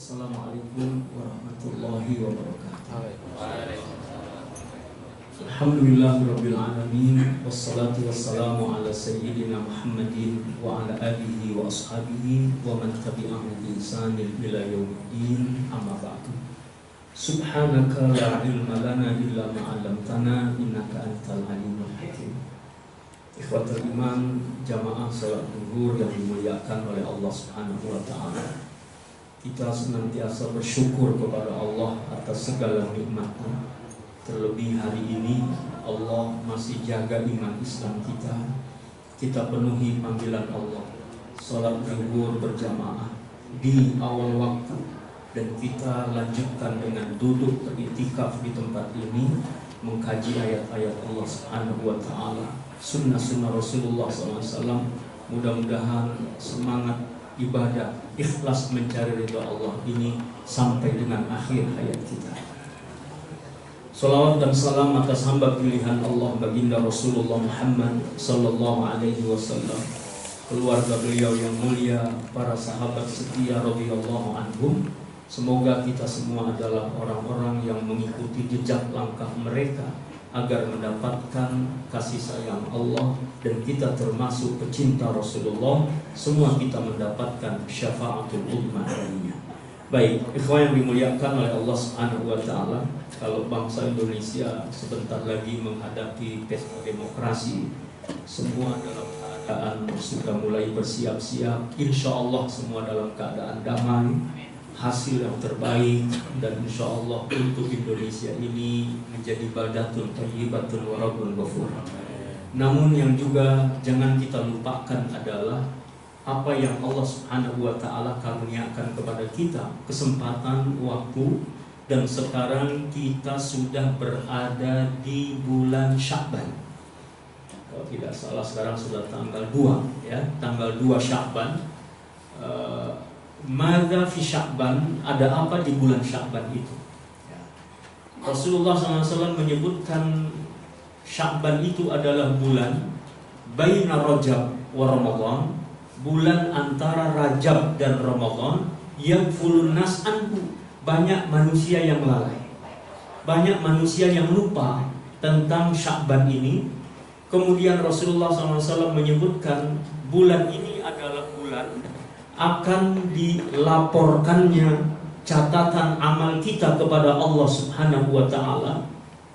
Assalamualaikum warahmatullahi wabarakatuh. Alhamdulillahirabbil alamin wassalatu wassalamu ala sayyidina Muhammadin wa ala alihi wa ashabihi wa man tabi'ahum bi ihsanin ila yaumiddin, amma ba'du. Subhanaka la ilma lana illa ma 'allamtana innaka antal alimul hakim. Ikhwatul iman, jamaah salat zuhur yang dimuliakan oleh Allah Subhanahu wa taala. Kita senantiasa bersyukur kepada Allah atas segala nikmatnya. Terlebih hari ini Allah masih jaga iman Islam kita. Kita penuhi panggilan Allah, salat zuhur berjamaah di awal waktu, dan kita lanjutkan dengan duduk beriktikaf di tempat ini, mengkaji ayat-ayat Allah Subhanahu wa taala, sunnah-sunnah Rasulullah SAW. Mudah-mudahan semangat ibadah, ikhlas mencari ridha Allah ini sampai dengan akhir hayat kita. Salawat dan salam atas hamba pilihan Allah baginda Rasulullah Muhammad sallallahu alaihi wasallam, keluarga beliau yang mulia, para sahabat setia radhiyallahu anhum. Semoga kita semua adalah orang-orang yang mengikuti jejak langkah mereka agar mendapatkan kasih sayang Allah, dan kita termasuk pecinta Rasulullah. Semua kita mendapatkan syafaatul uzma darinya. Baik, ikhwan yang dimuliakan oleh Allah Subhanahu wa taala, kalau bangsa Indonesia sebentar lagi menghadapi pesta demokrasi, semua dalam keadaan sudah mulai bersiap-siap. Insya Allah semua dalam keadaan damai, hasil yang terbaik, dan insya Allah untuk Indonesia ini menjadi baldatun thayyibatun wa rabbun ghafur. Namun yang juga jangan kita lupakan adalah apa yang Allah Subhanahu wa taala karuniakan kepada kita, kesempatan, waktu, dan sekarang kita sudah berada di bulan Sya'ban. Kalau tidak salah sekarang sudah tanggal 2 ya, tanggal 2 Sya'ban. Madza fi Sya'ban, ada apa di bulan Sya'ban itu? Rasulullah SAW menyebutkan Sya'ban itu adalah bulan baina Rajab wa Ramadan, bulan antara Rajab dan Ramadan, yang fulun nas anhu, banyak manusia yang lalai, banyak manusia yang lupa tentang Sya'ban ini. Kemudian Rasulullah SAW menyebutkan bulan ini adalah bulan akan dilaporkannya catatan amal kita kepada Allah Subhanahu wa taala.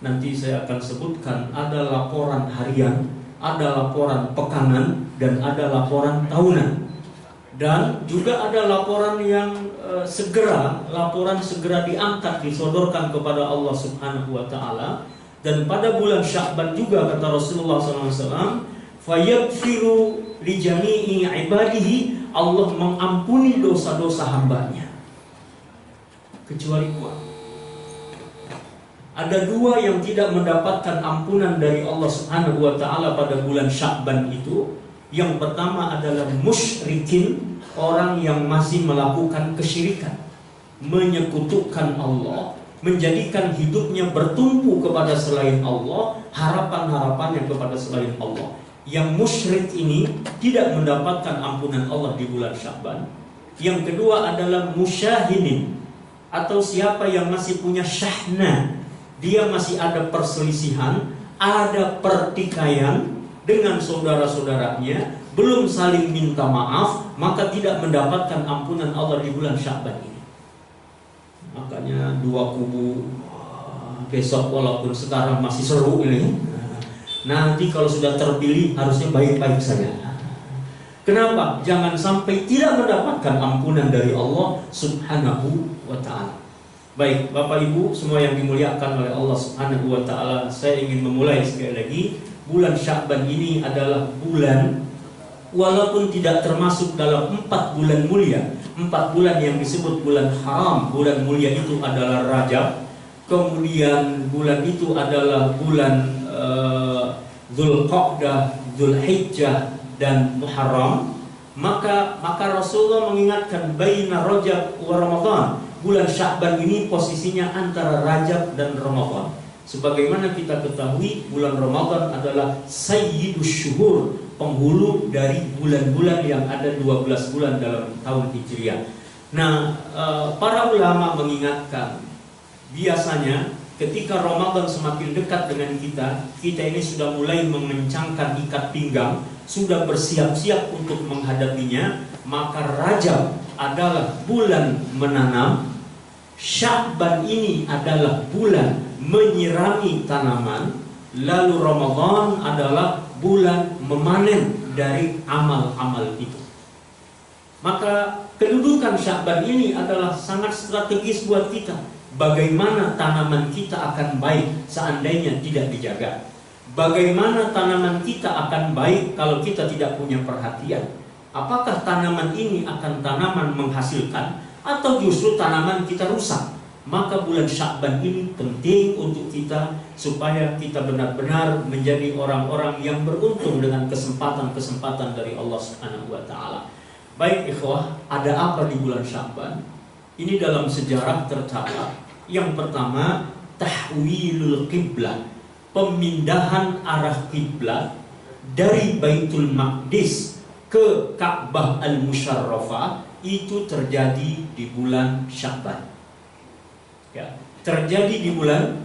Nanti saya akan sebutkan, ada laporan harian, ada laporan pekanan, dan ada laporan tahunan. Dan juga ada laporan yang laporan segera diangkat, disodorkan kepada Allah Subhanahu wa taala. Dan pada bulan Sya'ban juga kata Rasulullah SAW, fayaghfiru li jami'i ibadihi, Allah mengampuni dosa-dosa hambanya kecuali dua. Ada dua yang tidak mendapatkan ampunan dari Allah Subhanahu wa taala pada bulan Sya'ban itu. Yang pertama adalah musyrikin, orang yang masih melakukan kesyirikan, menyekutukan Allah, menjadikan hidupnya bertumpu kepada selain Allah, harapan-harapannya kepada selain Allah. Yang musyrik ini tidak mendapatkan ampunan Allah di bulan Sya'ban. Yang kedua adalah musyahinin, atau siapa yang masih punya syahna, dia masih ada perselisihan, ada pertikaian dengan saudara-saudaranya, belum saling minta maaf, maka tidak mendapatkan ampunan Allah di bulan Sya'ban ini. Makanya dua kubu besok, walaupun sekarang masih seru ini, nanti kalau sudah terpilih harusnya baik-baik saja. Kenapa? Jangan sampai tidak mendapatkan ampunan dari Allah Subhanahu wa ta'ala. Baik, Bapak Ibu semua yang dimuliakan oleh Allah Subhanahu wa ta'ala, saya ingin memulai sekali lagi. Bulan Sya'ban ini adalah bulan, walaupun tidak termasuk dalam 4 bulan mulia, 4 bulan yang disebut bulan haram. Bulan mulia itu adalah Rajab, kemudian bulan itu adalah bulan Dzulqa'dah, Dzulhijjah, dan Muharram. Maka Rasulullah mengingatkan baina Rajab wa Ramadan, bulan Sya'ban ini posisinya antara Rajab dan Ramadan. Sebagaimana kita ketahui, bulan Ramadan adalah sayyidus syuhur, penghulu dari bulan-bulan yang ada 12 bulan dalam tahun Hijriah. Nah, para ulama mengingatkan, biasanya ketika Ramadan semakin dekat dengan kita ini sudah mulai mengencangkan ikat pinggang, sudah bersiap-siap untuk menghadapinya. Maka Rajab adalah bulan menanam, Sya'ban ini adalah bulan menyirami tanaman, lalu Ramadan adalah bulan memanen dari amal-amal itu. Maka kedudukan Sya'ban ini adalah sangat strategis buat kita. Bagaimana tanaman kita akan baik seandainya tidak dijaga? Bagaimana tanaman kita akan baik kalau kita tidak punya perhatian? Apakah tanaman ini akan tanaman menghasilkan atau justru tanaman kita rusak? Maka bulan Sya'ban ini penting untuk kita supaya kita benar-benar menjadi orang-orang yang beruntung dengan kesempatan-kesempatan dari Allah Subhanahu wa taala. Baik ikhwah, ada apa di bulan Sya'ban? Ini dalam sejarah tercatat. Yang pertama, tahwilul qiblah, pemindahan arah kiblat dari Baitul Maqdis ke Ka'bah Al-Musyarrafah itu terjadi di bulan Sya'ban. Ya, terjadi di bulan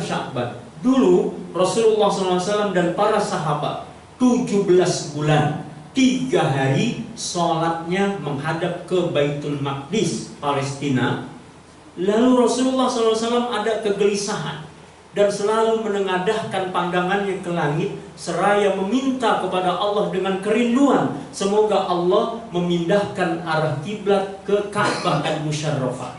Sya'ban. Dulu Rasulullah SAW dan para sahabat 17 bulan 3 hari sholatnya menghadap ke Baitul Maqdis, Palestina. Lalu Rasulullah SAW ada kegelisahan dan selalu menengadahkan pandangannya ke langit seraya meminta kepada Allah dengan kerinduan, semoga Allah memindahkan arah kiblat ke Ka'bah Al-Musyarrafah.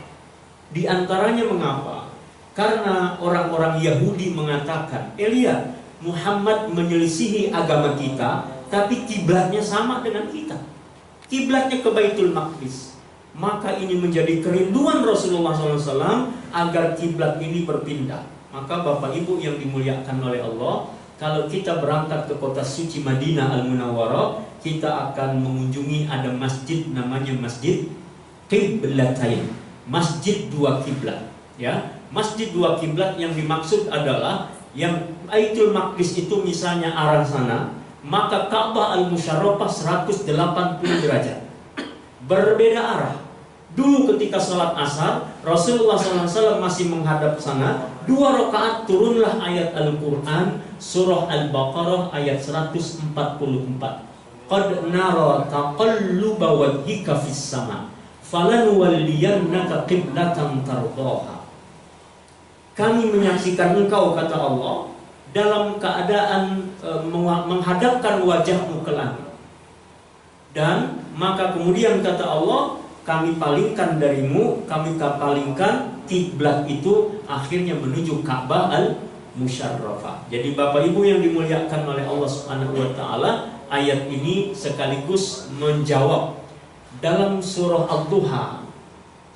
Di antaranya mengapa? Karena orang-orang Yahudi mengatakan, lihat, Muhammad menyelisihi agama kita, tapi kiblatnya sama dengan kita. Kiblatnya ke Baitul Maqdis. Maka ini menjadi kerinduan Rasulullah SAW agar kiblat ini berpindah. Maka Bapak Ibu yang dimuliakan oleh Allah, kalau kita berangkat ke kota suci Madinah Al-Munawwarah, kita akan mengunjungi ada masjid namanya Masjid Qiblatain, Masjid dua kiblat. Ya, Masjid dua kiblat yang dimaksud adalah yang Baitul Maqdis itu misalnya arah sana, maka Ka'bah Al-Musyarrafah 180 derajat. Berbeda arah. Dulu ketika sholat asar, Rasulullah SAW masih menghadap sana. 2 rakaat turunlah ayat Al-Quran, surah Al-Baqarah ayat 144. Qad nara taqalluba wajhika fis sama, falanuwalliyannaka qiblatan tardaha. Kami menyaksikan engkau, kata Allah, dalam keadaan menghadapkan wajahmu ke langit. Dan maka kemudian kata Allah, kami palingkan darimu, kami palingkan kiblat itu akhirnya menuju Ka'bah Al-Musyarrafah. Jadi Bapak Ibu yang dimuliakan oleh Allah Subhanahu wa taala, ayat ini sekaligus menjawab dalam surah Ad-Duha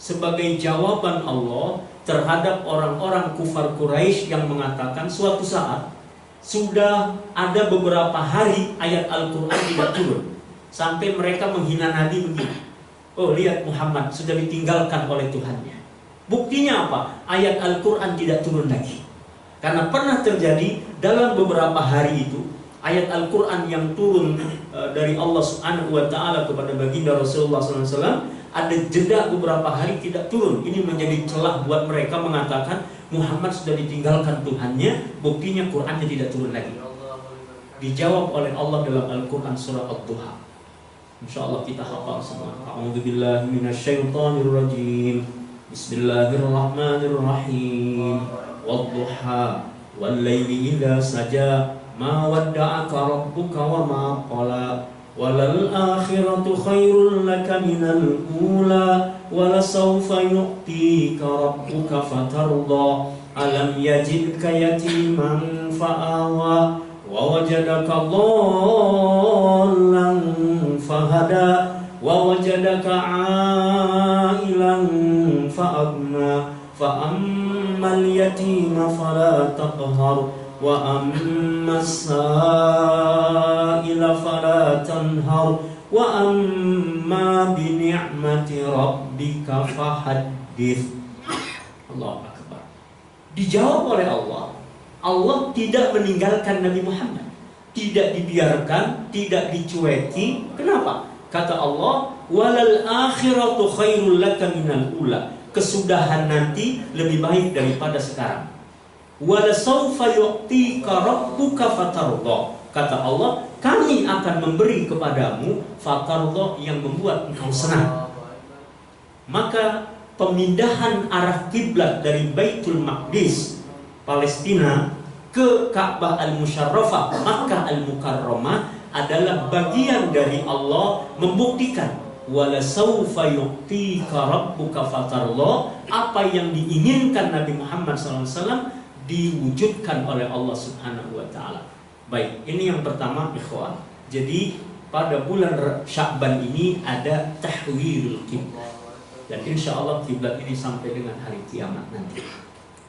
sebagai jawaban Allah terhadap orang-orang kufar Quraisy yang mengatakan suatu saat sudah ada beberapa hari ayat Al-Quran tidak turun, sampai mereka menghina Nabi begini, oh lihat Muhammad sudah ditinggalkan oleh Tuhannya. Buktinya apa? Ayat Al-Quran tidak turun lagi. Karena pernah terjadi dalam beberapa hari itu ayat Al-Quran yang turun dari Allah Subhanahu wa taala kepada baginda Rasulullah SAW, ada jeda beberapa hari tidak turun. Ini menjadi celah buat mereka mengatakan Muhammad sudah ditinggalkan Tuhannya, buktinya Qurannya tidak turun lagi. Dijawab oleh Allah dalam Al-Quran surah Ad-Duha. InsyaAllah kita hafal semua. A'udzubillahi minasyaitonirrajim. Bismillahirrahmanirrahim. Wad-duha wal-laili idza saja, ma wadda'aka rabbuka wa ma qala, walal akhiratu khairul laka minal ula, walasawfa yu'tika rabbuka fatarda, alam yajidka yatiman fa'awa, wa wajadaka dhallan fahada, wa wajadaka ailan fa'agna, fa'ammal yatima fala taqhar, wa ammas sa'ila fala tanhar, wa amma bi ni'mati rabbika fahaddits. Allahu Akbar. Dijawab oleh Allah. Allah tidak meninggalkan Nabi Muhammad, tidak dibiarkan, tidak dicueki. Kenapa? Kata Allah, walal akhiratu khairul laka minal ula. Kesudahan nanti lebih baik daripada sekarang. Wala sawfa yu'tika rabbuka fatarda. Kata Allah, kami akan memberi kepadamu fatarda, yang membuat engkau senang. Maka pemindahan arah kiblat dari Baitul Maqdis Palestina ke Ka'bah Al-Musyarrafah Makkah Al-Mukarramah adalah bagian dari Allah membuktikan wala sawfa yu'tika rabbuka fatarda. Apa yang diinginkan Nabi Muhammad SAW diwujudkan oleh Allah Subhanahu wa taala. Baik, ini yang pertama, ikhwan. Jadi pada bulan Sya'ban ini ada tahwilul qiblat. Dan insya Allah kiblat ini sampai dengan hari kiamat nanti.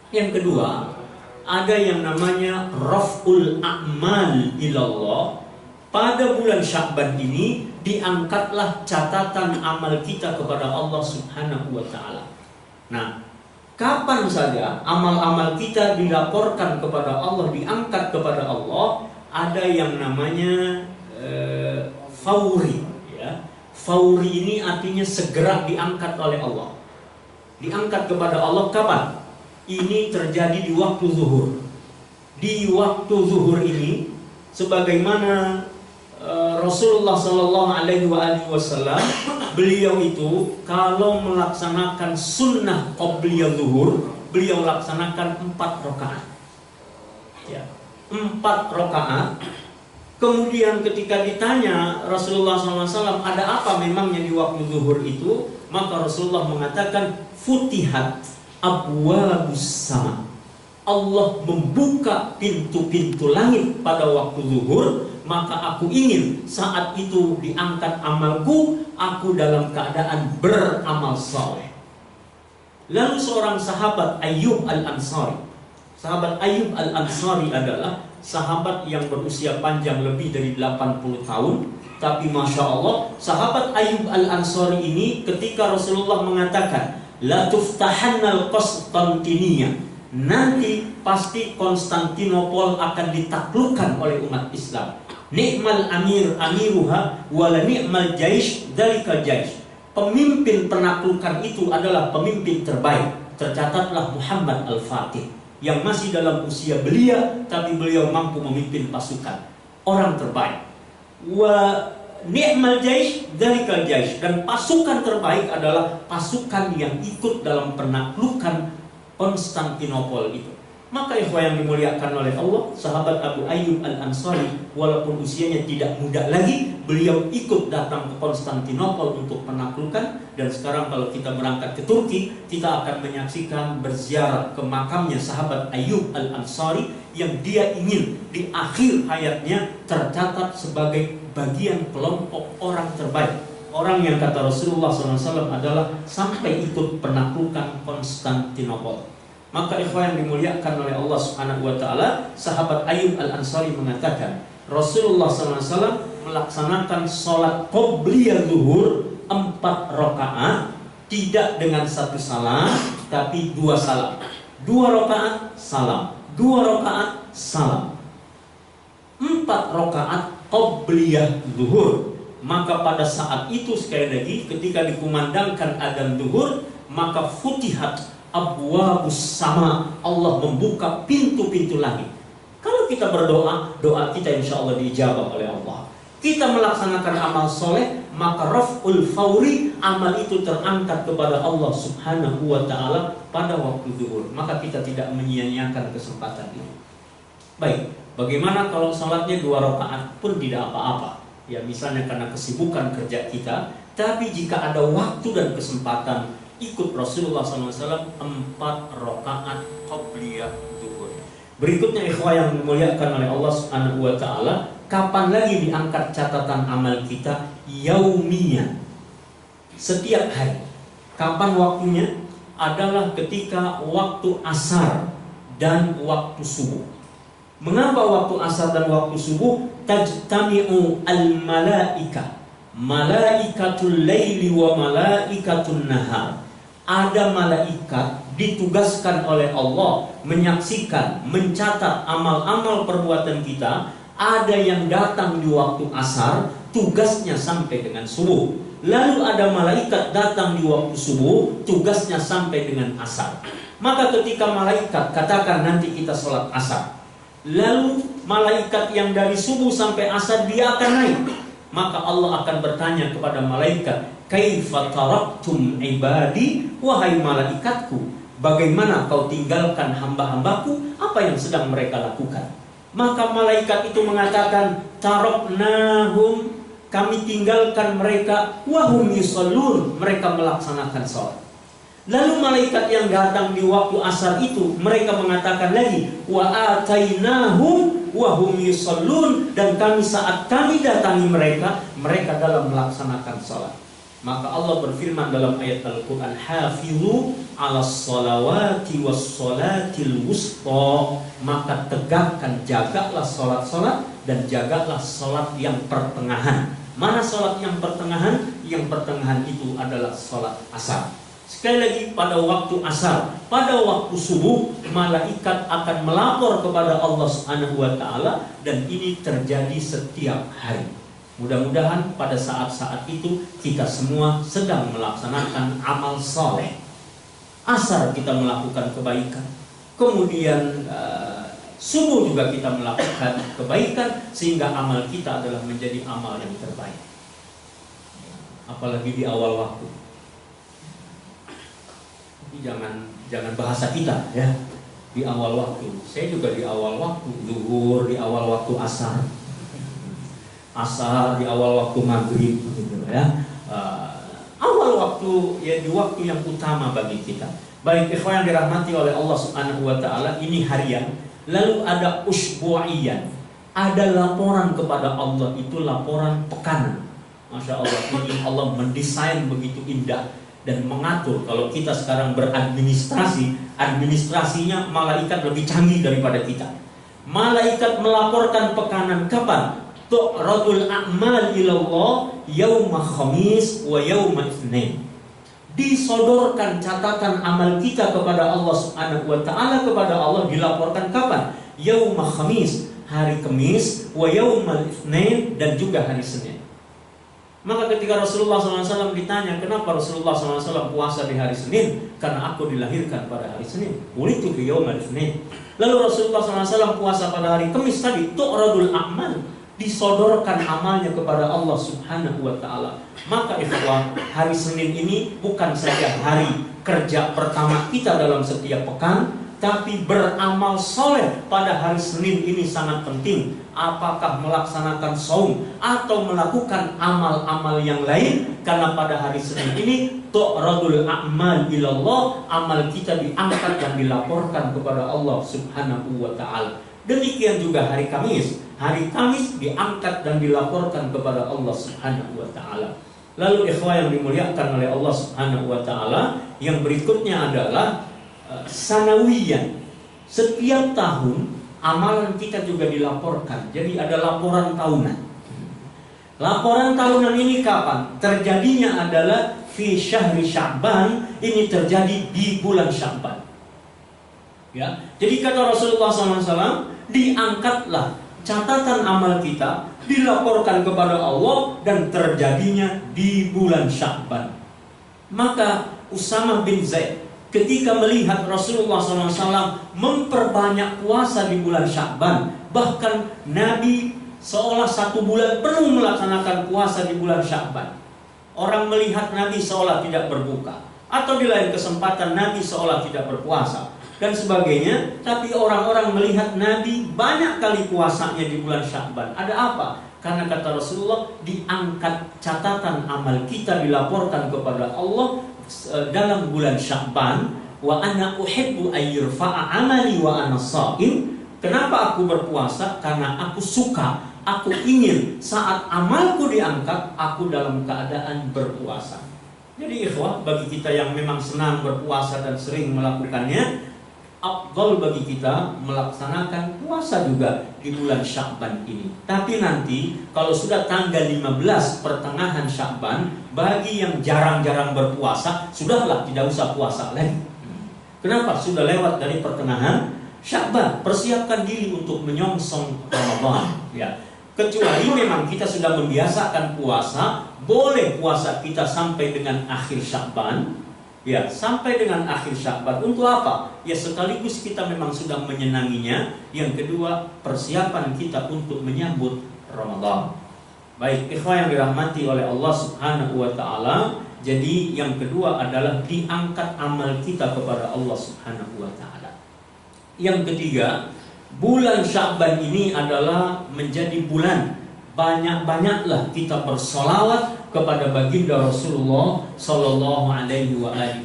Yang kedua, ada yang namanya raf'ul a'mal ilallah. Pada bulan Sya'ban ini diangkatlah catatan amal kita kepada Allah Subhanahu wa taala. Nah, kapan saja amal-amal kita dilaporkan kepada Allah, diangkat kepada Allah, ada yang namanya fauri, ya. Fauri ini artinya segera diangkat oleh Allah. Diangkat kepada Allah kapan? Ini terjadi di waktu zuhur. Di waktu zuhur ini, sebagaimana Rasulullah Shallallahu Alaihi Wasallam, beliau itu kalau melaksanakan sunnah qobliyah zuhur, beliau laksanakan 4 rakaat. Ya, 4 rakaat. Kemudian ketika ditanya Rasulullah SAW, ada apa memangnya di waktu zuhur itu? Maka Rasulullah mengatakan, futihat abwabus sama. Allah membuka pintu-pintu langit pada waktu zuhur. Maka aku ingin saat itu diangkat amalku, aku dalam keadaan beramal saleh. Lalu seorang sahabat Ayyub Al-Ansari. Sahabat Ayyub Al-Ansari adalah sahabat yang berusia panjang lebih dari 80 tahun. Tapi Masya Allah, sahabat Ayyub Al-Ansari ini ketika Rasulullah mengatakan la tuftahannal Konstantinia, nanti pasti Konstantinopel akan ditaklukkan oleh umat Islam. Ni'mal amir amiruha wala ni'mal jaish dalikal jaish. Pemimpin penaklukan itu adalah pemimpin terbaik. Tercatatlah Muhammad Al-Fatih yang masih dalam usia belia, tapi beliau mampu memimpin pasukan. Orang terbaik. Wa ni'mal jaish dalikal jaish. Dan pasukan terbaik adalah pasukan yang ikut dalam penaklukan Konstantinopel itu. Maka ikhwan yang dimuliakan oleh Allah, sahabat Abu Ayyub Al-Ansari, walaupun usianya tidak muda lagi, beliau ikut datang ke Konstantinopel untuk penaklukan. Dan sekarang kalau kita berangkat ke Turki, kita akan menyaksikan berziarah ke makamnya sahabat Ayyub Al-Ansari, yang dia ingin di akhir hayatnya tercatat sebagai bagian kelompok orang terbaik. Orang yang kata Rasulullah SAW adalah sampai ikut penaklukan Konstantinopel. Maka ikhwan yang dimuliakan oleh Allah Subhanahu wa taala, sahabat Ayyub Al-Ansari mengatakan, Rasulullah SAW melaksanakan sholat qobliyah zuhur 4 rakaat, tidak dengan 1 salam, tapi 2 salam. 2 rakaat salam, 2 rakaat salam. 4 rakaat qobliyah zuhur. Maka pada saat itu sekali lagi ketika dikumandangkan adzan zuhur, maka futihat abwabus sama, Allah membuka pintu-pintu langit. Kalau kita berdoa, doa kita insya Allah diijabah oleh Allah. Kita melaksanakan amal soleh, maka raf'ul fauri, amal itu terangkat kepada Allah Subhanahu wa ta'ala pada waktu zuhur. Maka kita tidak menyia-nyiakan kesempatan ini. Baik, bagaimana kalau sholatnya 2 rakaat pun tidak apa-apa? Ya misalnya karena kesibukan kerja kita. Tapi jika ada waktu dan kesempatan, ikut Rasulullah SAW 4 rakaat qobliyah zuhur. Berikutnya ikhwah yang dimuliakan oleh Allah Subhanahu wa taala, kapan lagi diangkat catatan amal kita? Yaumiyah, setiap hari. Kapan waktunya? Adalah ketika waktu asar dan waktu subuh. Mengapa waktu asar dan waktu subuh? Tajtami'u al-malaika, malaikatul laili wa malaikatul nahar. Ada malaikat ditugaskan oleh Allah menyaksikan, mencatat amal-amal perbuatan kita. Ada yang datang di waktu asar, tugasnya sampai dengan subuh. Lalu ada malaikat datang di waktu subuh, tugasnya sampai dengan asar. Maka ketika malaikat katakan nanti kita sholat asar, lalu malaikat yang dari subuh sampai asar dia akan naik. Maka Allah akan bertanya kepada malaikat, kaifa taraktum ibadi, wahai malaikatku, bagaimana kau tinggalkan hamba-hambaku, apa yang sedang mereka lakukan? Maka malaikat itu mengatakan, taraknahum, kami tinggalkan mereka, wahum yusallun, mereka melaksanakan sholat. Lalu malaikat yang datang di waktu asar itu, mereka mengatakan lagi, wa atainahum wahum yusallun, dan kami saat kami datangi mereka, mereka dalam melaksanakan sholat. Maka Allah berfirman dalam ayat Al-Quran, hafizu ala salawati was salatil wusta, maka tegakkan, jagalah sholat-sholat dan jagalah sholat yang pertengahan. Mana sholat yang pertengahan? Yang pertengahan itu adalah sholat asar. Sekali lagi, pada waktu asar, pada waktu subuh, malaikat akan melapor kepada Allah Subhanahu wa Ta'ala, dan ini terjadi setiap hari. Mudah-mudahan pada saat-saat itu kita semua sedang melaksanakan amal soleh. Asar kita melakukan kebaikan, kemudian subuh juga kita melakukan kebaikan, sehingga amal kita adalah menjadi amal yang terbaik. Apalagi di awal waktu. Jangan bahasa kita ya. Di awal waktu. Saya juga di awal waktu zuhur, di awal waktu asar. Asar di awal waktu maghrib gitu ya. Awal waktu ya, di waktu yang utama bagi kita. Baik ikhwan yang dirahmati oleh Allah Subhanahu wa Ta'ala, ini harian. Lalu ada usbu'iyan, ada laporan kepada Allah, itu laporan pekanan. Masya Allah, ini Allah mendesain begitu indah dan mengatur. Kalau kita sekarang beradministrasi, administrasinya malaikat lebih canggih daripada kita. Malaikat melaporkan pekanan kapan? Tu'radul a'mal ilallah yauma khamis wa yauma itsnain. Disodorkan catatan amal kita kepada Allah Subhanahu wa Ta'ala, kepada Allah dilaporkan kapan? Yauma khamis, hari Kamis, wa yauma itsnain, dan juga hari Senin. Maka ketika Rasulullah SAW ditanya, kenapa Rasulullah SAW puasa di hari Senin? Karena aku dilahirkan pada hari Senin. Wulitu fi yaumil itsnain. Lalu Rasulullah SAW puasa pada hari Kamis tadi, tu'radul a'mal, disodorkan amalnya kepada Allah Subhanahu wa Ta'ala. Maka ikhwan, hari Senin ini bukan saja hari kerja pertama kita dalam setiap pekan, tapi beramal soleh pada hari Senin ini sangat penting. Apakah melaksanakan saum atau melakukan amal-amal yang lain, karena pada hari Senin ini tu'radul a'mal ilallah, amal kita diangkat dan dilaporkan kepada Allah Subhanahu wa Ta'ala. Demikian juga hari Kamis. Hari Kamis diangkat dan dilaporkan kepada Allah Subhanahu wa Ta'ala. Lalu ikhwah yang dimuliakan oleh Allah Subhanahu wa Ta'ala, yang berikutnya adalah sanawiyan. Setiap tahun amalan kita juga dilaporkan. Jadi ada laporan tahunan. Laporan tahunan ini kapan? Terjadinya adalah fi syahri Sya'ban. Ini terjadi di bulan Sya'ban. Ya. Jadi kata Rasulullah SAW, diangkatlah catatan amal kita, dilaporkan kepada Allah, dan terjadinya di bulan Sya'ban. Maka Usamah bin Zaid ketika melihat Rasulullah SAW memperbanyak puasa di bulan Sya'ban, bahkan Nabi seolah 1 bulan penuh melaksanakan puasa di bulan Sya'ban. Orang melihat Nabi seolah tidak berbuka, atau di lain kesempatan Nabi seolah tidak berpuasa dan sebagainya. Tapi orang-orang melihat Nabi banyak kali puasanya di bulan Sya'ban. Ada apa? Karena kata Rasulullah, diangkat catatan amal kita, dilaporkan kepada Allah dalam bulan Sya'ban. Wa ana uhibbu ayyurfa'a amali wa ana sha'im. Kenapa aku berpuasa? Karena aku suka, aku ingin saat amalku diangkat, aku dalam keadaan berpuasa. Jadi ikhwah, bagi kita yang memang senang berpuasa dan sering melakukannya, afdal bagi kita melaksanakan puasa juga di bulan Sya'ban ini. Tapi nanti kalau sudah tanggal 15 pertengahan Sya'ban, bagi yang jarang-jarang berpuasa, sudahlah tidak usah puasa lagi. Kenapa? Sudah lewat dari pertengahan Sya'ban. Persiapkan diri untuk menyongsong Ramadan. Ya. Kecuali memang kita sudah membiasakan puasa, boleh puasa kita sampai dengan akhir Sya'ban. Ya, sampai dengan akhir Sya'ban. Untuk apa? Ya sekaligus kita memang sudah menyenanginya. Yang kedua, persiapan kita untuk menyambut Ramadan. Baik, ikhwah yang dirahmati oleh Allah Subhanahu wa taala. Jadi yang kedua adalah diangkat amal kita kepada Allah Subhanahu wa taala. Yang ketiga, bulan Sya'ban ini adalah menjadi bulan banyak-banyaklah kita bersolawat kepada baginda Rasulullah Sallallahu Alaihi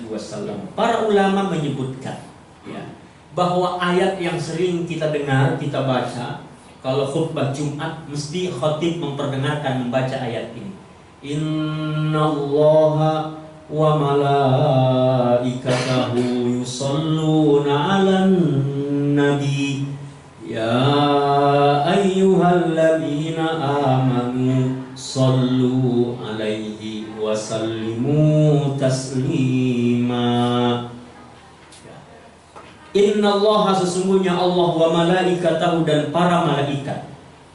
Wasallam. Para ulama menyebutkan ya, bahwa ayat yang sering kita dengar, kita baca kalau khutbah Jumat, mesti khatib memperdengarkan membaca ayat ini. Innallaha wa malaikatahu yusalluna 'alan nabi ya ayyuhalladzina amanu sallu 'alaihi wa sallimu taslima. Innallaha, sesungguhnya Allah, wa malaikatahu, dan para malaikat,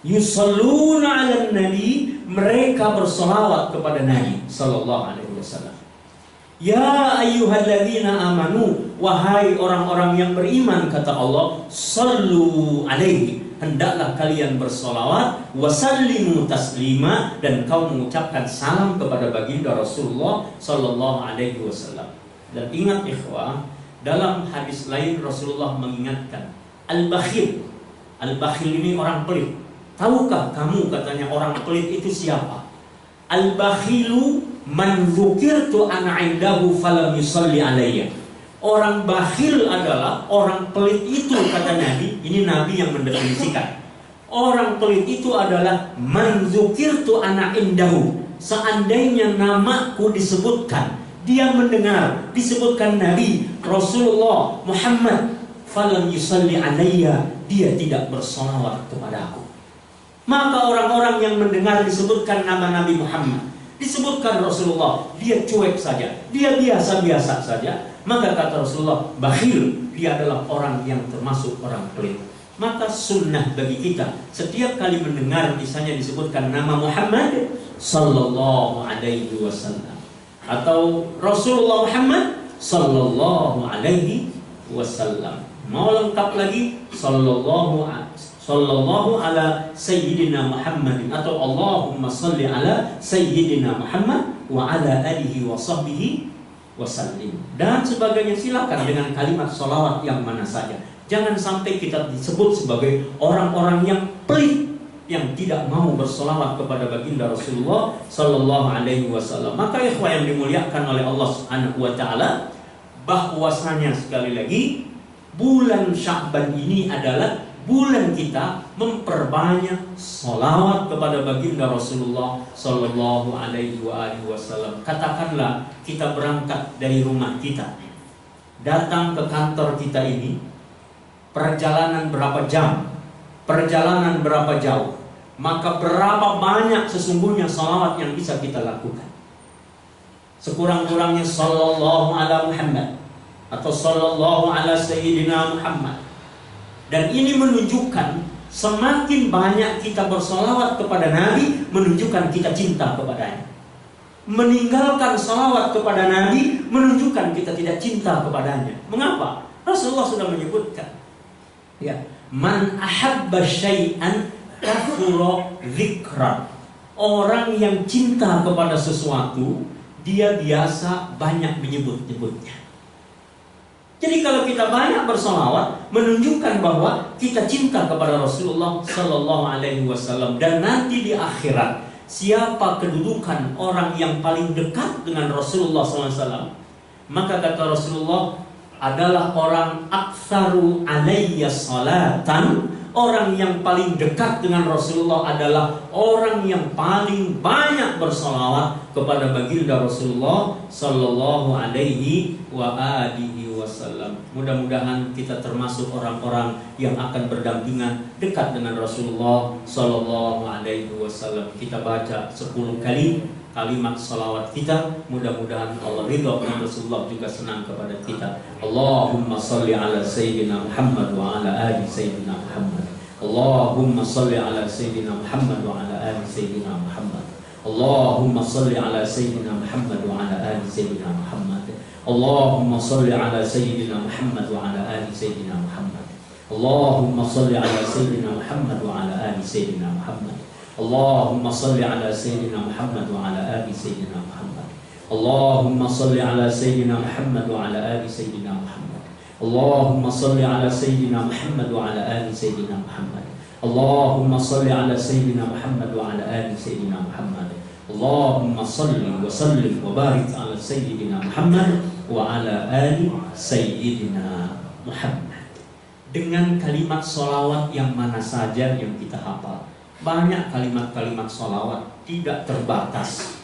yusalluna 'alan nabi, mereka bersolawat kepada Nabi sallallahu alaihi wasallam. Ya ayyuhalladzina amanu, wahai orang-orang yang beriman, kata Allah, sallu alaihi, hendaklah kalian bersolawat, wasallimu taslima, dan kau mengucapkan salam kepada baginda Rasulullah sallallahu alaihi wasallam. Dan ingat ikhwah, dalam hadis lain Rasulullah mengingatkan al-bakhil. Al-bakhil ini orang pelit. Tahukah kamu, katanya, orang pelit itu siapa? Al-bakhilu man dzukirtu ana 'indahu falam yusalli alayya. Orang bakhil adalah orang pelit itu, kata Nabi. Ini Nabi yang mendefinisikan. Orang pelit itu adalah man dzukirtu ana 'indahu. Seandainya namaku disebutkan, dia mendengar disebutkan Nabi Rasulullah Muhammad, falam yusalli alayya, dia tidak bersolawat kepada aku. Maka orang-orang yang mendengar disebutkan nama Nabi Muhammad, disebutkan Rasulullah, dia cuek saja, dia biasa-biasa saja. Maka kata Rasulullah, bakhil, dia adalah orang yang termasuk orang pelit. Maka sunnah bagi kita, setiap kali mendengar misalnya disebutkan nama Muhammad sallallahu alaihi wasallam atau Rasulullah Muhammad sallallahu alaihi wasallam, mau lengkap lagi sallallahu ala sayyidina Muhammadin, atau Allahumma salli ala sayyidina Muhammad wa ala alihi wa sahbihi wasallim, dan sebagainya. Silakan dengan kalimat salawat yang mana saja. Jangan sampai kita disebut sebagai orang-orang yang pelit, yang tidak mau bersolawat kepada baginda Rasulullah sallallahu alaihi wasallam. Maka ikhwah yang dimuliakan oleh Allah Subhanahu wa taala, bahwasanya sekali lagi bulan Sya'ban ini adalah bulan kita memperbanyak solawat kepada baginda Rasulullah sallallahu alaihi wasallam. Katakanlah kita berangkat dari rumah kita, datang ke kantor kita ini, perjalanan berapa jam, perjalanan berapa jauh, maka berapa banyak sesungguhnya salawat yang bisa kita lakukan. Sekurang-kurangnya sallallahu ala Muhammad atau sallallahu ala sayyidina Muhammad. Dan ini menunjukkan semakin banyak kita bersalawat kepada Nabi, menunjukkan kita cinta kepadanya. Meninggalkan salawat kepada Nabi menunjukkan kita tidak cinta kepadanya. Mengapa? Rasulullah sudah menyebutkan, ya, man ahabba syai'an kathura dzikran. Orang yang cinta kepada sesuatu, dia biasa banyak menyebut-nyebutnya. Jadi kalau kita banyak bersalawat, menunjukkan bahwa kita cinta kepada Rasulullah sallallahu alaihi wasallam. Dan nanti di akhirat, siapa kedudukan orang yang paling dekat dengan Rasulullah sallallahu alaihi wasallam? Maka kata Rasulullah adalah orang aktsaru alayya salatan. Orang yang paling dekat dengan Rasulullah adalah orang yang paling banyak bersalawat kepada baginda Rasulullah sallallahu alaihi wasallam. Mudah-mudahan kita termasuk orang-orang yang akan berdampingan dekat dengan Rasulullah sallallahu alaihi wasallam. Kita baca 10 kali kalimat salawat kita. Mudah-mudahan Allah ridha dan Rasulullah juga senang kepada kita. Allahumma salli ala sayyidina Muhammad wa ala ali sayyidina Muhammad. Allahumma salli ala Sayyidina Muhammad wa ala ali Sayyidina Muhammad. Allahumma salli ala Sayyidina Muhammad wa ala ali Sayyidina Muhammad. Allahumma salli ala Sayyidina Muhammad wa ala ali Sayyidina Muhammad. Allahumma salli ala Sayyidina Muhammad wa ala ali Sayyidina Muhammad. Allahumma salli ala Sayyidina Muhammad wa ala ali Sayyidina Muhammad. Allahumma salli ala Sayyidina Muhammad wa ala ali Sayyidina Muhammad. Allahumma salli ala Sayyidina Muhammad wa ala ali Sayyidina Muhammad. Allahumma salli ala Sayyidina Muhammad wa ala ali Sayyidina Muhammad. Allahumma salli wa sallim wa barik ala Sayyidina Muhammad wa ala ali Sayyidina Muhammad. Dengan kalimat sholawat yang mana saja yang kita hafal. Banyak kalimat-kalimat sholawat, tidak terbatas.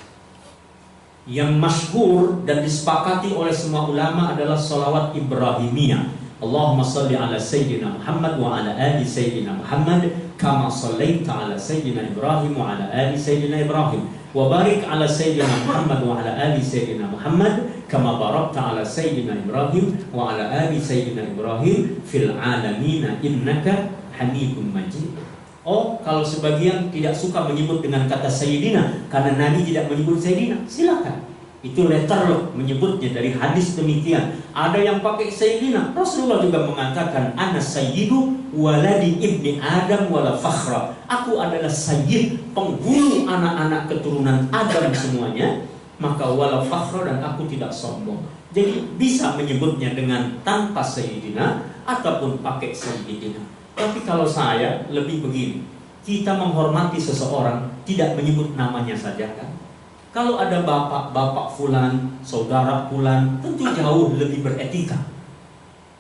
Yang masyhur dan disepakati oleh semua ulama adalah sholawat Ibrahimiyah. Allahumma salli ala Sayyidina Muhammad wa ala ali Sayyidina Muhammad kama sallaita ala Sayyidina Ibrahim wa ala ali Sayyidina Ibrahim wa barik ala Sayyidina Muhammad wa ala ali Sayyidina Muhammad kama barakta ala Sayyidina Ibrahim wa ala ali Sayyidina Ibrahim fil alamin innaka Hamidum Majid. Oh, kalau sebagian tidak suka menyebut dengan kata Sayyidina karena Nabi tidak menyebut Sayyidina, silakan. Itu letter loh menyebutnya dari hadis demikian. Ada yang pakai Sayyidina. Rasulullah juga mengatakan ana sayyidu waladi ibni Adam wala fakhra. Aku adalah sayyid, penghulu anak-anak keturunan Adam semuanya, maka wala fakhra, dan aku tidak sombong. Jadi bisa menyebutnya dengan tanpa Sayyidina ataupun pakai Sayyidina. Tapi kalau saya lebih begini, kita menghormati seseorang tidak menyebut namanya saja kan. Kalau ada bapak fulan, saudara fulan, tentu jauh lebih beretika.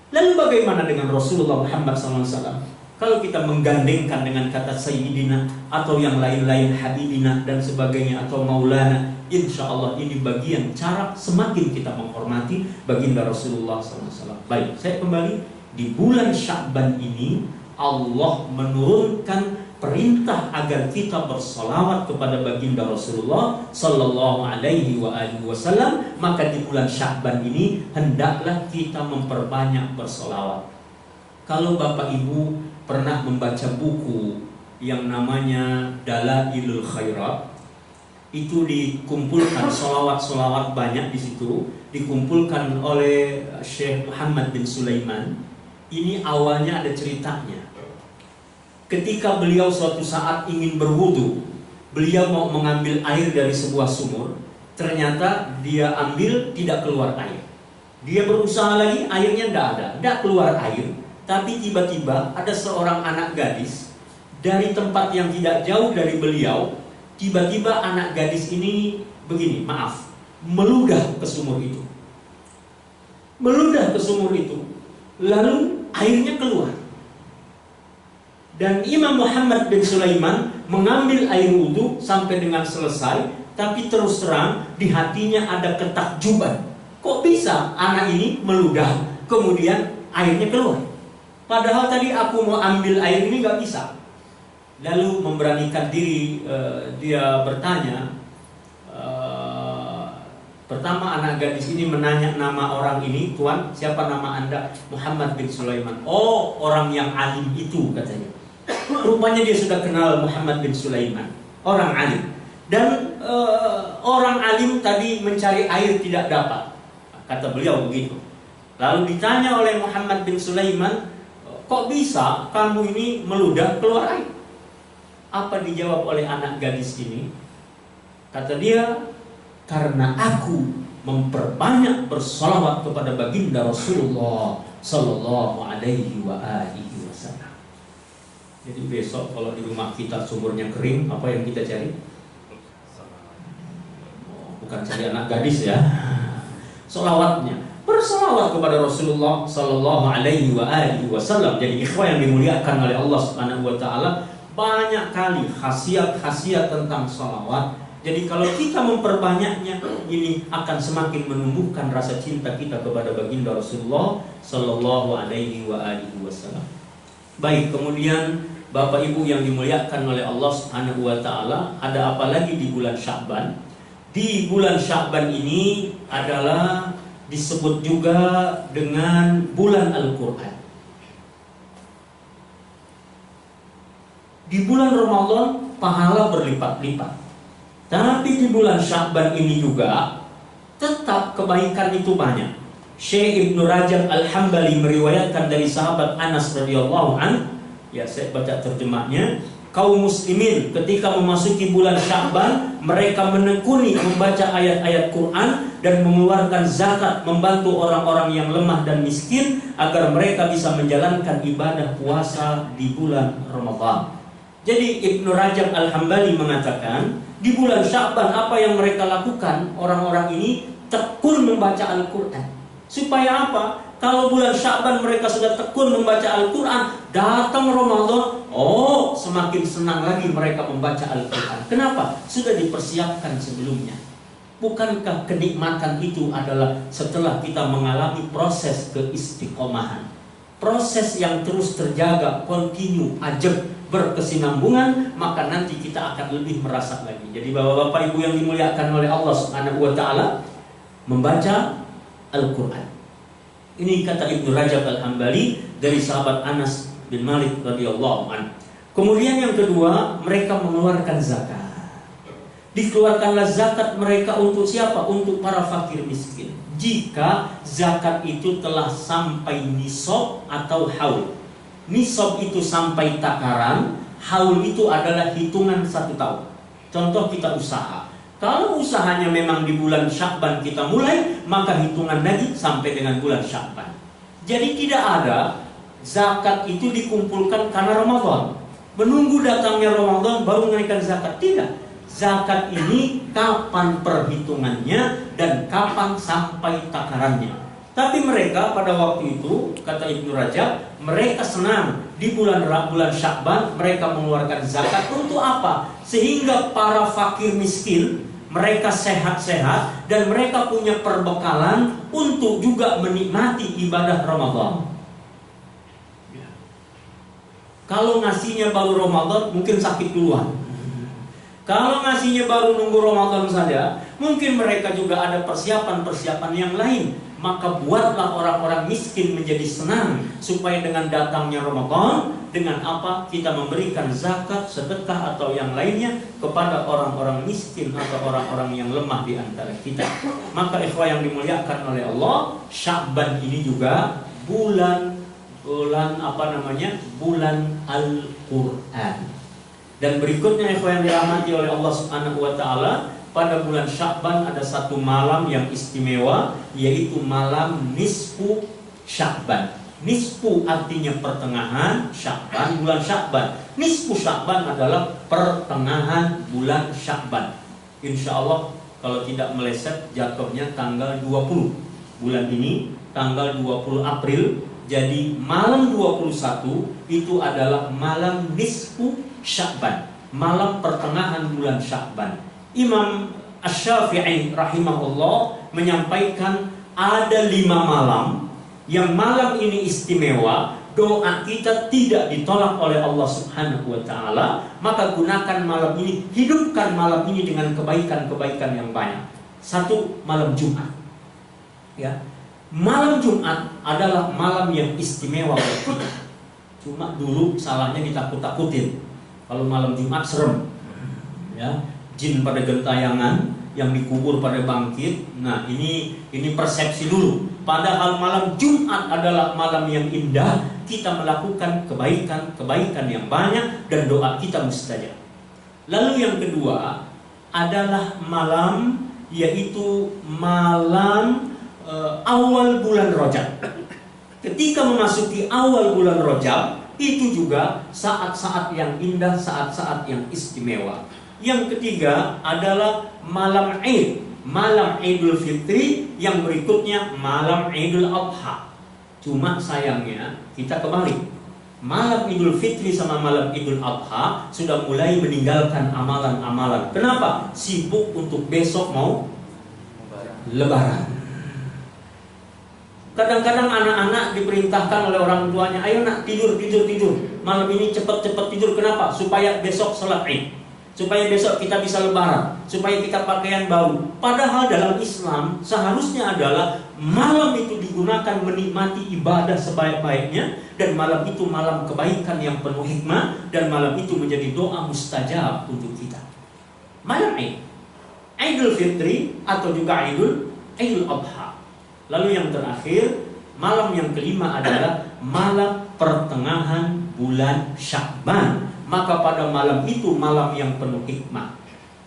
Lalu bagaimana dengan Rasulullah Muhammad SAW? Kalau kita menggandengkan dengan kata Sayyidina atau yang lain-lain, Habibina dan sebagainya, atau Maulana, insya Allah ini bagian cara semakin kita menghormati baginda Rasulullah SAW. Baik, saya kembali. Di bulan Sya'ban ini Allah menurunkan perintah agar kita bersolawat kepada baginda Rasulullah Sallallahu Alaihi Wasallam. Maka di bulan Sya'ban ini hendaklah kita memperbanyak bersolawat. Kalau Bapak Ibu pernah membaca buku yang namanya Dalailul Khairat, itu dikumpulkan solawat-solawat banyak di situ, dikumpulkan oleh Syekh Muhammad bin Sulaiman. Ini awalnya ada ceritanya. Ketika beliau suatu saat ingin berwudu, beliau mau mengambil air dari sebuah sumur, ternyata dia ambil tidak keluar air. Dia berusaha lagi, airnya tidak keluar air. Tapi tiba-tiba ada seorang anak gadis dari tempat yang tidak jauh dari beliau. Tiba-tiba anak gadis ini begini, meludah ke sumur itu. Meludah ke sumur itu, lalu airnya keluar. Dan Imam Muhammad bin Sulaiman mengambil air wudhu sampai dengan selesai, tapi terus terang di hatinya ada ketakjuban. Kok bisa anak ini meludah kemudian airnya keluar? Padahal tadi aku mau ambil air ini gak bisa. Lalu memberanikan diri, dia bertanya. Pertama anak gadis ini menanya nama orang ini, "Tuan, siapa nama Anda?" "Muhammad bin Sulaiman." "Oh, orang yang alim itu," katanya. Rupanya dia sudah kenal Muhammad bin Sulaiman, orang alim. Dan orang alim tadi mencari air tidak dapat, kata beliau begitu. Lalu ditanya oleh Muhammad bin Sulaiman, "Kok bisa kamu ini meludah keluar air?" Apa dijawab oleh anak gadis ini? Kata dia, "Karena aku memperbanyak bersolawat kepada baginda Rasulullah Sallallahu Alaihi Wasallam." Jadi besok kalau di rumah kita sumurnya kering, apa yang kita cari? Bukan cari anak gadis ya. Solawatnya, bersolawat kepada Rasulullah Sallallahu Alaihi Wasallam. Jadi ikhwah yang dimuliakan oleh Allah Subhanahu Wa Taala, banyak kali khasiat-khasiat tentang solawat. Jadi kalau kita memperbanyaknya, ini akan semakin menumbuhkan rasa cinta kita kepada baginda Rasulullah Sallallahu Alaihi Wasallam. Baik, kemudian Bapak Ibu yang dimuliakan oleh Allah Subhanahu wa Ta'ala, ada apa lagi di bulan Sya'ban? Di bulan Sya'ban ini adalah disebut juga dengan bulan Al-Quran. Di bulan Ramadan pahala berlipat-lipat. Tapi di bulan Sya'ban ini juga tetap kebaikan itu banyak. Syekh Ibnu Rajab Al-Hambali meriwayatkan dari sahabat Anas radhiyallahu an, ya saya baca terjemahnya, kaum muslimin ketika memasuki bulan Sya'ban mereka menekuni membaca ayat-ayat Quran dan mengeluarkan zakat, membantu orang-orang yang lemah dan miskin agar mereka bisa menjalankan ibadah puasa di bulan Ramadan. Jadi Ibnu Rajab Al-Hambali mengatakan, di bulan Sya'ban apa yang mereka lakukan, orang-orang ini tekun membaca Al-Quran. Supaya apa? Kalau bulan Sya'ban mereka sudah tekun membaca Al-Quran, datang Ramadan, semakin senang lagi mereka membaca Al-Quran. Kenapa? Sudah dipersiapkan sebelumnya. Bukankah kenikmatan itu adalah setelah kita mengalami proses keistiqomahan, proses yang terus terjaga, kontinu, ajab, berkesinambungan, maka nanti kita akan lebih merasa lagi. Jadi bapak-bapak ibu yang dimuliakan oleh Allah Subhanahu wa taala, membaca Al-Quran. Ini kata Ibnu Rajab Al-Hambali dari sahabat Anas bin Malik radhiyallahu anhu. Kemudian yang kedua, mereka mengeluarkan zakat. Dikeluarkanlah zakat mereka untuk siapa? Untuk para fakir miskin. Jika zakat itu telah sampai nisab atau haul. Nisab itu sampai takaran, haul itu adalah hitungan 1 tahun. Contoh kita usaha. Kalau usahanya memang di bulan Sya'ban kita mulai, maka hitungan lagi sampai dengan bulan Sya'ban. Jadi tidak ada zakat itu dikumpulkan karena Ramadan. Menunggu datangnya Ramadan baru menaikkan zakat. Tidak. Zakat ini kapan perhitungannya dan kapan sampai takarannya. Tapi mereka pada waktu itu, kata Ibnu Rajab, mereka senang di bulan Sya'ban mereka mengeluarkan zakat untuk apa? Sehingga para fakir miskin mereka sehat-sehat dan mereka punya perbekalan untuk juga menikmati ibadah Ramadan. Kalau ngasihnya baru Ramadan mungkin sakit duluan. Kalau ngasihnya baru nunggu Ramadan saja, mungkin mereka juga ada persiapan-persiapan yang lain. Maka buatlah orang-orang miskin menjadi senang, supaya dengan datangnya Ramadan, dengan apa? Kita memberikan zakat, sedekah atau yang lainnya kepada orang-orang miskin atau orang-orang yang lemah di antara kita. Maka ikhwah yang dimuliakan oleh Allah, Sya'ban ini juga bulan Al-Quran. Dan berikutnya ikhwah yang dirahmati oleh Allah Subhanahu wa taala, pada bulan Sya'ban ada satu malam yang istimewa, yaitu malam nisfu Sya'ban. Nisfu artinya pertengahan Sya'ban, bulan Sya'ban. Nisfu Sya'ban adalah pertengahan bulan Sya'ban. Insya Allah kalau tidak meleset jatuhnya tanggal 20 bulan ini, tanggal 20 April. Jadi malam 21 itu adalah malam nisfu Sya'ban, malam pertengahan bulan Sya'ban. Imam Asy-Syafi'i rahimahullah menyampaikan ada 5 malam yang malam ini istimewa, doa kita tidak ditolak oleh Allah Subhanahu wa taala, maka gunakan malam ini, hidupkan malam ini dengan kebaikan-kebaikan yang banyak. 1, malam Jumat. Ya. Malam Jumat adalah malam yang istimewa buat kita. Cuma dulu salahnya ditakut-takutin. Kalau malam Jumat serem. Ya. Jin pada gentayangan, yang dikubur pada bangkit. Nah, ini persepsi dulu. Padahal malam Jumat adalah malam yang indah. Kita melakukan kebaikan yang banyak dan doa kita mustajab. Lalu yang kedua adalah malam, yaitu malam awal bulan Rajab. Ketika memasuki awal bulan Rajab, itu juga saat-saat yang indah, saat-saat yang istimewa. Yang ketiga adalah malam Id, malam Idul Fitri. Yang berikutnya malam Idul Adha. Cuma sayangnya kita kebalik. Malam Idul Fitri sama malam Idul Adha sudah mulai meninggalkan amalan-amalan. Kenapa? Sibuk untuk besok mau Lebaran. Kadang-kadang anak-anak diperintahkan oleh orang tuanya, ayo nak tidur. Malam ini cepat tidur. Kenapa? Supaya besok sholat Id. supaya besok kita bisa lebaran, supaya kita pakaian baru. Padahal dalam Islam seharusnya adalah malam itu digunakan menikmati ibadah sebaik-baiknya, dan malam itu malam kebaikan yang penuh hikmah, dan malam itu menjadi doa mustajab untuk kita. Malam Idul Fitri atau juga Idul Adha. Lalu yang terakhir, malam yang kelima adalah malam pertengahan bulan Sya'ban. Maka pada malam itu malam yang penuh hikmah.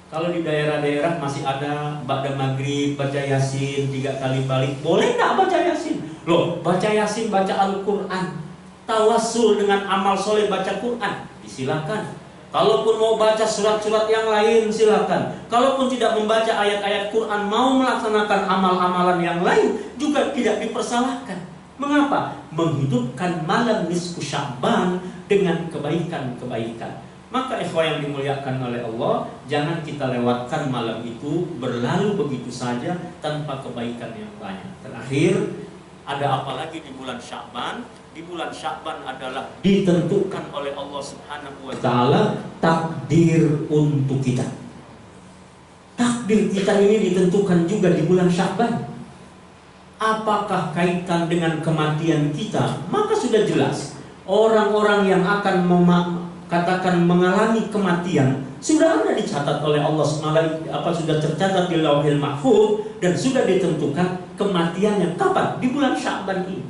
Kalau di daerah-daerah masih ada ba'da maghrib baca yasin 3 kali balik, boleh nggak baca yasin? Loh, baca yasin, baca Al-Quran, tawassul dengan amal soleh baca Quran, disilakan. Kalaupun mau baca surat-surat yang lain, silakan. Kalaupun tidak membaca ayat-ayat Quran, mau melaksanakan amal-amalan yang lain, juga tidak dipersalahkan. Mengapa? Menghidupkan malam nisfu Sya'ban dengan kebaikan-kebaikan. Maka ikhwah yang dimuliakan oleh Allah, jangan kita lewatkan malam itu berlalu begitu saja tanpa kebaikan yang banyak. Terakhir, ada apa lagi di bulan Sya'ban? Di bulan Sya'ban adalah ditentukan oleh Allah Subhanahu wa ta'ala takdir untuk kita. Takdir kita ini ditentukan juga di bulan Sya'ban. Apakah kaitan dengan kematian kita? Maka sudah jelas, orang-orang yang akan katakan mengalami kematian sudah ada dicatat oleh Allah SWT, sudah tercatat di Lauhil Mahfuz, dan sudah ditentukan kematiannya kapan? Di bulan Sya'ban ini.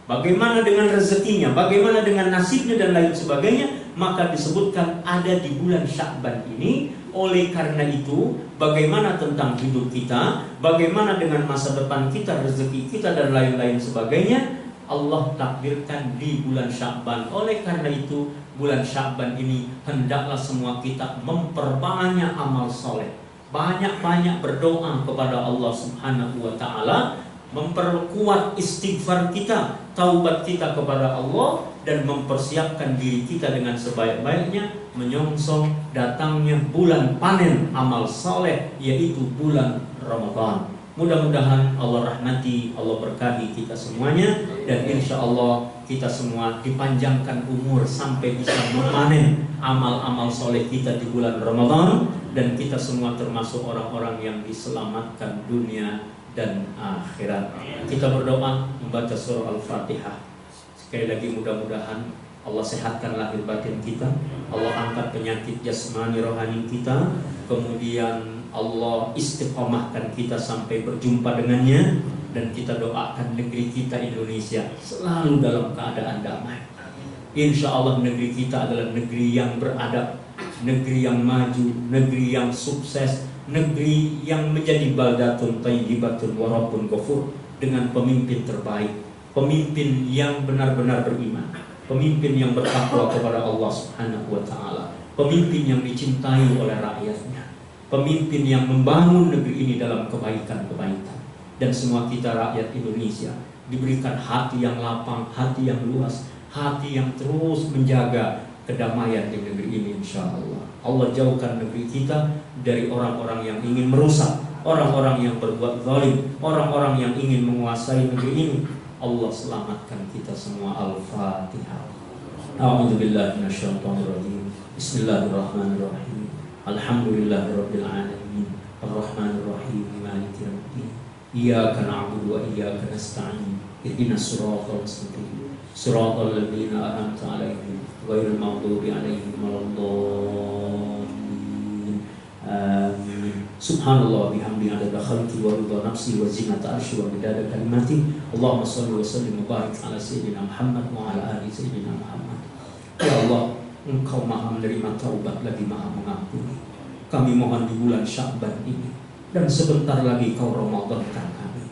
Bagaimana dengan rezekinya, bagaimana dengan nasibnya dan lain sebagainya, maka disebutkan ada di bulan Sya'ban ini. Oleh karena itu, bagaimana tentang hidup kita, bagaimana dengan masa depan kita, rezeki kita dan lain-lain sebagainya, Allah takdirkan di bulan Sya'ban. Oleh karena itu, bulan Sya'ban ini hendaklah semua kita memperbanyak amal soleh, banyak-banyak berdoa kepada Allah Subhanahu wa ta'ala, memperkuat istighfar kita, taubat kita kepada Allah, dan mempersiapkan diri kita dengan sebaik-baiknya menyongsong datangnya bulan panen amal soleh, yaitu bulan Ramadan. Mudah-mudahan Allah rahmati, Allah berkahi kita semuanya, dan insya Allah kita semua dipanjangkan umur sampai bisa memanen amal-amal soleh kita di bulan Ramadan, dan kita semua termasuk orang-orang yang diselamatkan dunia dan akhirat. Kita berdoa membaca surah Al-Fatihah. Sekali lagi mudah-mudahan Allah sehatkan lahir batin kita, Allah angkat penyakit jasmani rohani kita, kemudian Allah istiqomahkan kita sampai berjumpa dengannya, dan kita doakan negeri kita Indonesia selalu dalam keadaan damai. Insya Allah negeri kita adalah negeri yang beradab, negeri yang maju, negeri yang sukses, negeri yang menjadi baldatun thayyibatun wa rabbun ghafur, dengan pemimpin terbaik, pemimpin yang benar-benar beriman, pemimpin yang bertakwa kepada Allah Subhanahu wa ta'ala, pemimpin yang dicintai oleh rakyatnya, pemimpin yang membangun negeri ini dalam kebaikan-kebaikan. Dan semua kita rakyat Indonesia diberikan hati yang lapang, hati yang luas, hati yang terus menjaga kedamaian di negeri ini insya Allah. Allah jauhkan negeri kita dari orang-orang yang ingin merusak, orang-orang yang berbuat zalim, orang-orang yang ingin menguasai negeri ini. Allah selamatkan kita semua. Al-Fatihah. A'udzubillahi minasyaitonirrajim. Bismillahirrahmanirrahim. Alhamdulillahirabbil alamin. Arrahmanirrahim. Maliki yaumiddin. Iyyaka na'budu wa iyyaka nasta'in. Ihdinas siratal mustaqim. Siratal ladzina an'amta 'alaihim ghairil maghdubi 'alaihim waladdallin. Amin. Subhanallah bihamdihi adada khalqi wa ridha nafsi wa zinata arsyi wa midada kalimati. Allahumma shalli wa sallim wa barik ala sayyidina Muhammad wa ala ali sayyidina Muhammad. Ya Allah, Engkau Maha menerima taubat lagi Maha mengampuni. Kami mohon di bulan Sya'ban ini, dan sebentar lagi Kau Ramadankan kami.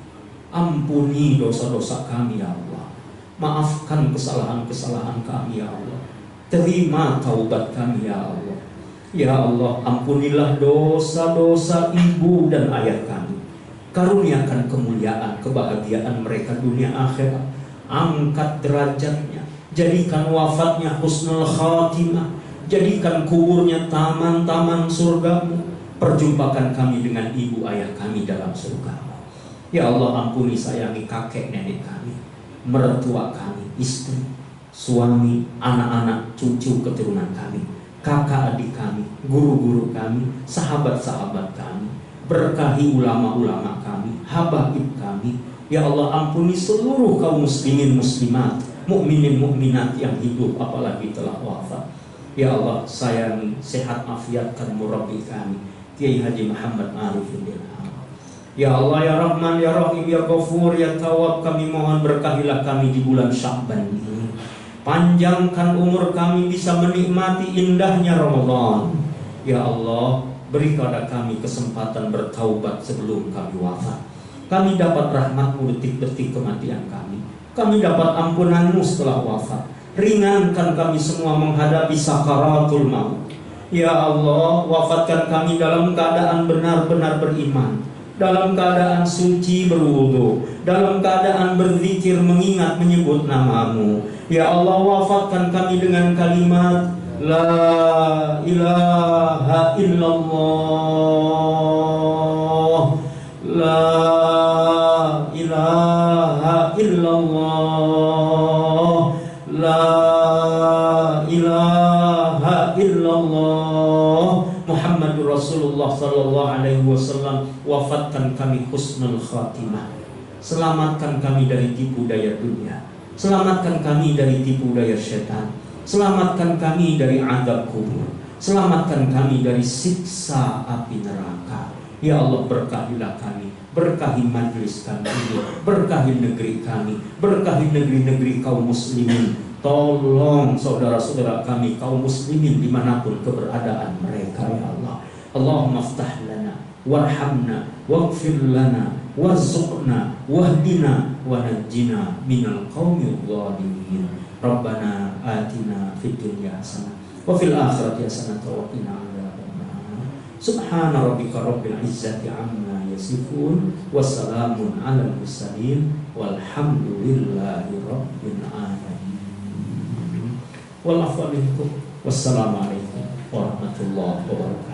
Ampuni dosa-dosa kami ya Allah. Maafkan kesalahan-kesalahan kami ya Allah. Terima taubat kami ya Allah. Ya Allah, ampunilah dosa-dosa ibu dan ayah kami. Karuniakan kemuliaan, kebahagiaan mereka dunia akhirat. Angkat derajatnya, jadikan wafatnya husnul khatimah, jadikan kuburnya taman-taman surgamu. Perjumpakan kami dengan ibu ayah kami dalam surgamu. Ya Allah, ampuni sayangi kakek nenek kami, mertua kami, istri, suami, anak-anak, cucu keturunan kami. kakak adik kami, guru-guru kami, sahabat-sahabat kami. Berkahi ulama-ulama kami, habaib kami. Ya Allah, ampuni seluruh kaum muslimin muslimat, mukminin mukminat yang hidup apalagi telah wafat. Ya Allah, sayangi, sehat afiatkan murabbi kami, Kiai Haji Muhammad Arifin Dirham. Ya Allah, ya Rahman, ya Rahim, ya Ghafur, ya Tawwab, kami mohon berkahilah kami di bulan Sya'ban ini. Panjangkan umur kami bisa menikmati indahnya Ramadan. Ya Allah, beri kepada kami kesempatan bertaubat sebelum kami wafat. Kami dapat rahmat-Mu detik-detik kematian kami. Kami dapat ampunan-Mu setelah wafat. Ringankan kami semua menghadapi sakaratul maut. Ya Allah, wafatkan kami dalam keadaan benar-benar beriman, dalam keadaan suci berwudu, dalam keadaan berzikir mengingat menyebut nama-Mu. Ya Allah, wafatkan kami dengan kalimat La ilaha illallah, La ilaha illallah, La ilaha illallah, Muhammadur Rasulullah sallallahu alaihi wasallam. Wafatkan kami husnul khatimah. Selamatkan kami dari tipu daya dunia. Selamatkan kami dari tipu daya setan. Selamatkan kami dari azab kubur. Selamatkan kami dari siksa api neraka. Ya Allah, berkahilah kami, berkahi majlis kami ini, berkahi negeri kami, berkahi negeri-negeri kaum muslimin. Tolong saudara-saudara kami kaum muslimin dimanapun keberadaan mereka, ya Allah. Allahumma ftah lana warhamna waghfir lana warzuqna wahdina wa najjina minal qaumil zalimin. Rabbana atina fid dunya hasanah wa fil akhirati hasanah wa qina adzabannar. Subhana rabbika rabbil izzati amma yasifun wa salamun alal mursalin walhamdulillahi rabbil alamin. Wal afwa minkum. Wassalamu alaikum warahmatullahi wabarakatuh.